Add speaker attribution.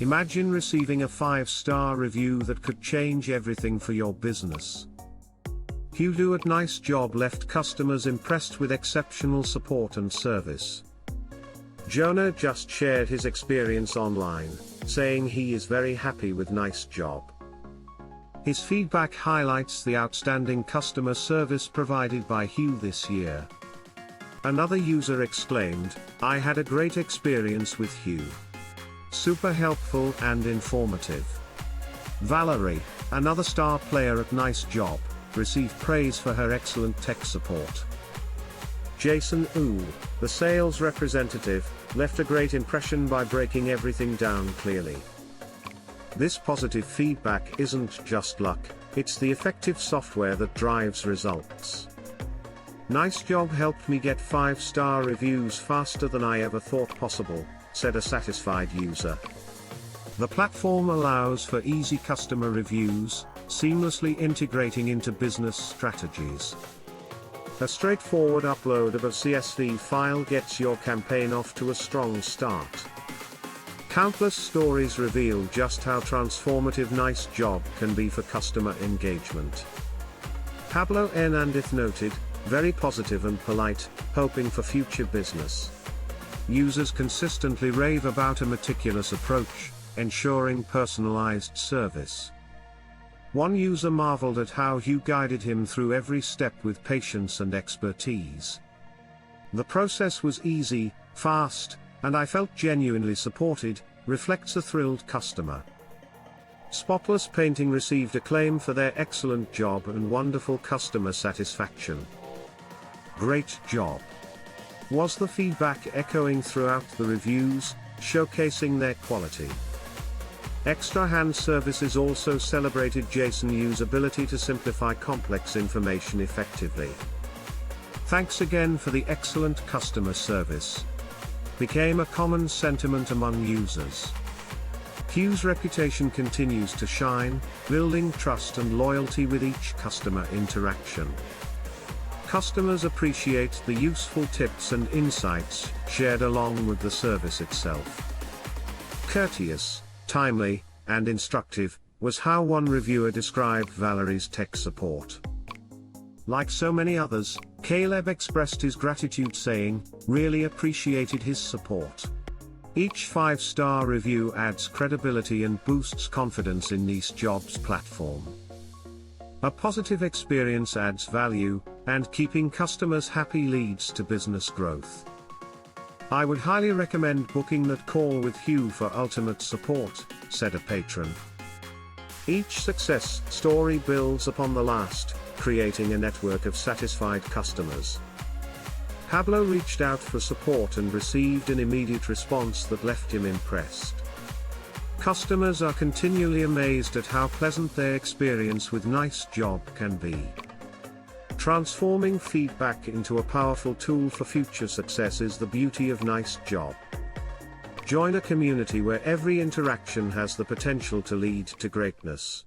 Speaker 1: Imagine receiving a 5-star review that could change everything for your business. Hugh at NiceJob left customers impressed with exceptional support and service. Jonah just shared his experience online, saying he is very happy with NiceJob. His feedback highlights the outstanding customer service provided by Hugh this year. Another user exclaimed, "I had a great experience with Hugh. Super helpful and informative." Valerie, another star player at NiceJob, received praise for her excellent tech support. Jason Wu, the sales representative, left a great impression by breaking everything down clearly. This positive feedback isn't just luck, it's the effective software that drives results. NiceJob helped me get 5-star reviews faster than I ever thought possible, said a satisfied user. The platform allows for easy customer reviews, seamlessly integrating into business strategies. A straightforward upload of a CSV file gets your campaign off to a strong start. Countless stories reveal just how transformative NiceJob can be for customer engagement. Pablo Hernandez noted, "Very positive and polite, hoping for future business." Users consistently rave about a meticulous approach, ensuring personalized service. One user marveled at how Hugh guided him through every step with patience and expertise. "The process was easy, fast, and I felt genuinely supported," reflects a thrilled customer. Spotless Painting received acclaim for their excellent job and wonderful customer satisfaction. "Great job," was the feedback echoing throughout the reviews, showcasing their quality. Extra Hand Services also celebrated Jason Yu's ability to simplify complex information effectively. "Thanks again for the excellent customer service," became a common sentiment among users. Hugh's reputation continues to shine, building trust and loyalty with each customer interaction. Customers appreciate the useful tips and insights shared along with the service itself. "Courteous, timely, and instructive," was how one reviewer described Valerie's tech support. Like so many others, Caleb expressed his gratitude saying, "Really appreciated his support." Each 5-star review adds credibility and boosts confidence in NiceJob's platform. A positive experience adds value, and keeping customers happy leads to business growth. "I would highly recommend booking that call with Hugh for ultimate support," said a patron. Each success story builds upon the last, creating a network of satisfied customers. Pablo reached out for support and received an immediate response that left him impressed. Customers are continually amazed at how pleasant their experience with NiceJob can be. Transforming feedback into a powerful tool for future success is the beauty of NiceJob. Join a community where every interaction has the potential to lead to greatness.